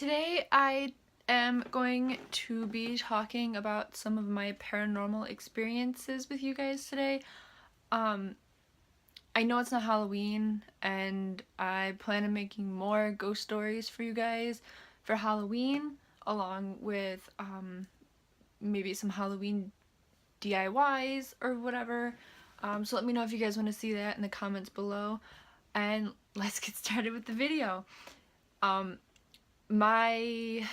Today I am going to be talking about some of my paranormal experiences with you guys today. Um, I know it's not Halloween and I plan on making more ghost stories for you guys for Halloween along with maybe some Halloween DIYs or whatever. So let me know if you guys want to see that in the comments below, and let's get started with the video. My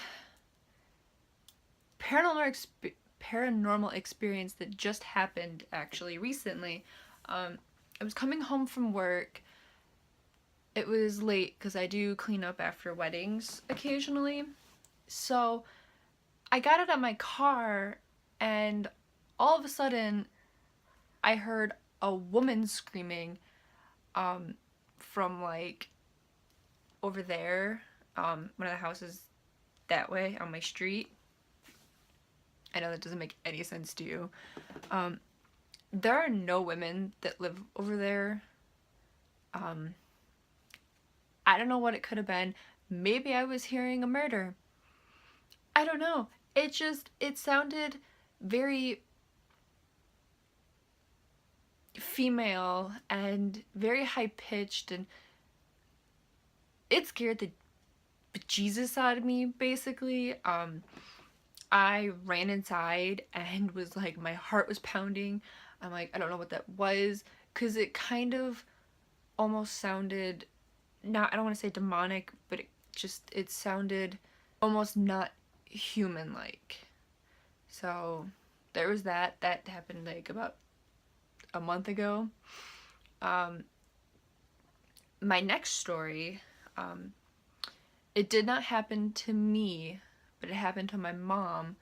paranormal experience that just happened actually recently. I was coming home from work. It was late because I do clean up after weddings occasionally. So I got out of my car and all of a sudden I heard a woman screaming from like over there, one of the houses that way on my street. I know that doesn't make any sense to you. There are no women that live over there. I don't know what it could have been. Maybe I was hearing a murder. I don't know. It sounded very female and very high pitched, and it scared the bejesus out of me, basically. I ran inside and was like, my heart was pounding. I'm like, I don't know what that was, because it kind of almost sounded, not, I don't want to say demonic, but it sounded almost not human-like. So there was that happened like about a month ago. My next story, it did not happen to me, but it happened to my mom.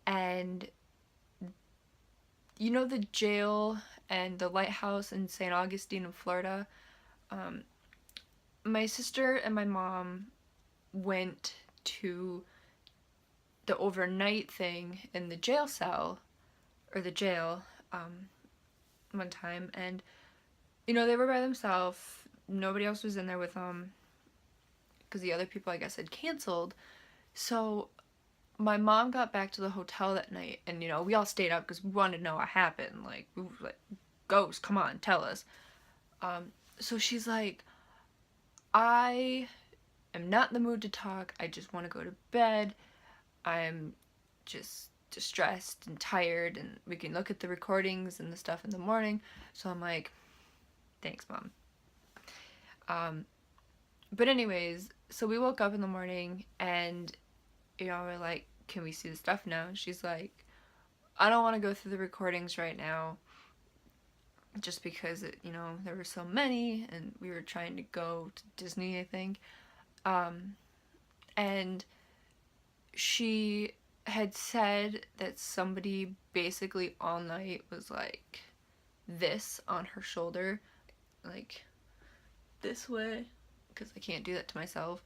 And you know the jail and the lighthouse in St. Augustine in Florida? My sister and my mom went to the overnight thing in the jail cell, or the jail, one time, and you know, they were by themselves. Nobody else was in there with them because the other people, I guess, had canceled. So my mom got back to the hotel that night, and you know, we all stayed up because we wanted to know what happened. Like, we were like, ghost, come on, tell us. So she's like, I am not in the mood to talk. I just want to go to bed. I'm just distressed and tired, and we can look at the recordings and the stuff in the morning. So I'm like, thanks, Mom. But anyways, so we woke up in the morning and, you know, we're like, can we see the stuff now? And she's like, I don't want to go through the recordings right now, just because it, you know, there were so many and we were trying to go to Disney, I think. And she had said that somebody basically all night was like this on her shoulder, like this way, because I can't do that to myself.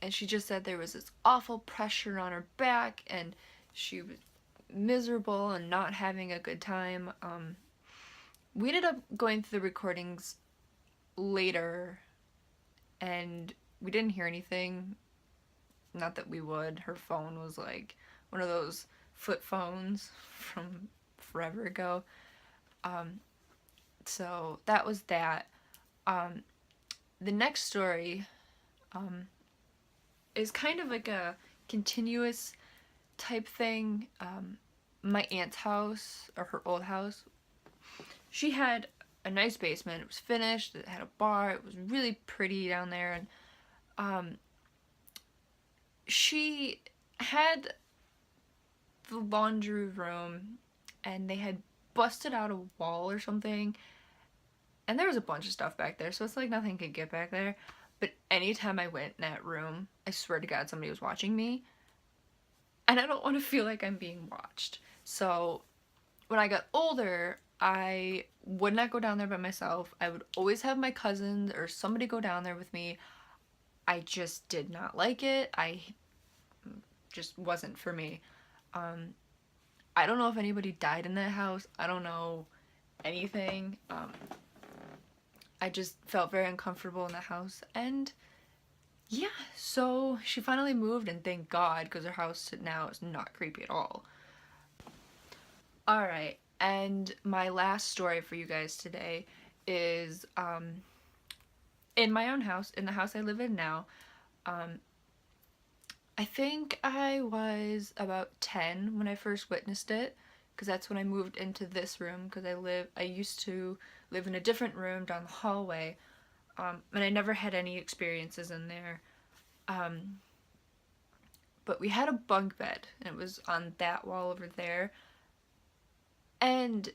And she just said there was this awful pressure on her back and she was miserable and not having a good time. We ended up going through the recordings later and we didn't hear anything. Not that we would. Her phone was like one of those flip phones from forever ago. So that was that. The next story is kind of like a continuous type thing. My aunt's house, or her old house, she had a nice basement. It was finished. It had a bar. It was really pretty down there. And she had the laundry room, and they had busted out a wall or something. And there was a bunch of stuff back there, so it's like nothing could get back there. But anytime I went in that room, I swear to God, somebody was watching me. And I don't want to feel like I'm being watched. So when I got older, I would not go down there by myself. I would always have my cousins or somebody go down there with me. I just did not like it. I just wasn't for me. I don't know if anybody died in that house. I don't know anything. I just felt very uncomfortable in the house, and Yeah, so she finally moved, and thank God, because her house now is not creepy at all. Alright, and my last story for you guys today is in my own house, in the house I live in now. Um, I think I was about 10 when I first witnessed it, because that's when I moved into this room, because I used to live in a different room down the hallway, and I never had any experiences in there. Um, but we had a bunk bed, and it was on that wall over there, and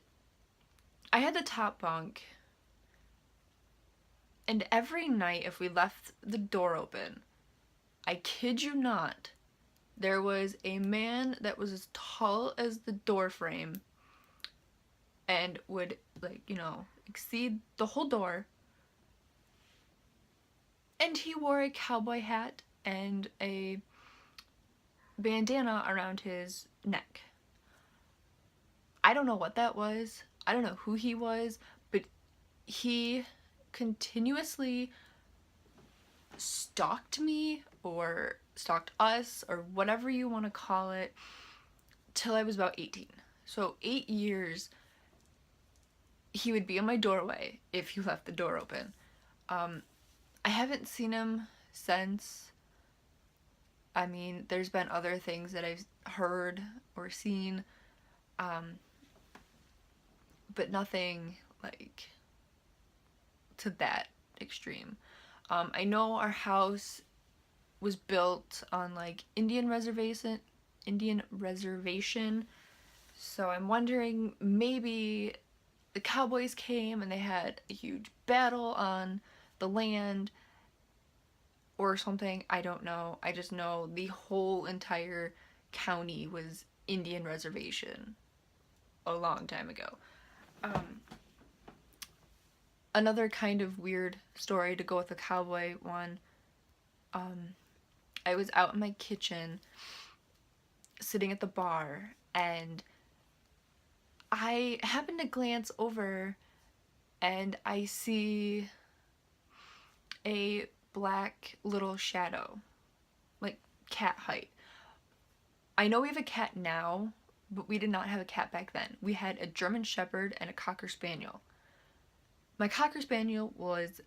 I had the top bunk, and every night if we left the door open, I kid you not, there was a man that was as tall as the door frame and would, like, exceed the whole door. And he wore a cowboy hat and a bandana around his neck. I don't know what that was. I don't know who he was, but he continuously stalked me or stalked us or whatever you want to call it till I was about 18. So 8 years he would be in my doorway if you left the door open. Um, I haven't seen him since. I mean, there's been other things that I've heard or seen, um, but nothing like to that extreme. I know our house was built on like Indian reservation. So I'm wondering maybe the cowboys came and they had a huge battle on the land or something. I don't know. I just know the whole entire county was Indian reservation a long time ago. Um, Another kind of weird story to go with the cowboy one. Um, I was out in my kitchen sitting at the bar, and I happened to glance over and I see a black little shadow, like cat height. I know we have a cat now, but we did not have a cat back then. We had a German Shepherd and a Cocker Spaniel. My Cocker Spaniel was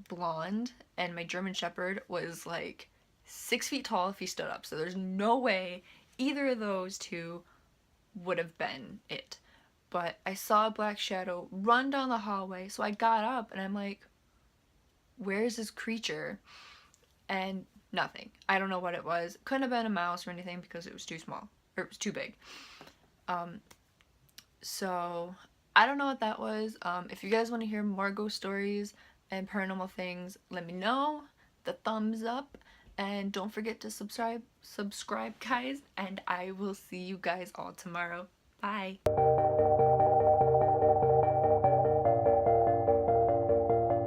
blonde, and my German Shepherd was like 6 feet tall if he stood up. So there's no way either of those two would have been it. But I saw a black shadow run down the hallway, so I got up and I'm like, where's this creature? And nothing. I don't know what it was. Couldn't have been a mouse or anything because it was too small. Or it was too big. Um, so I don't know what that was. If you guys want to hear more ghost stories and paranormal things, let me know. The thumbs up. And don't forget to subscribe, guys. And I will see you guys all tomorrow. Bye.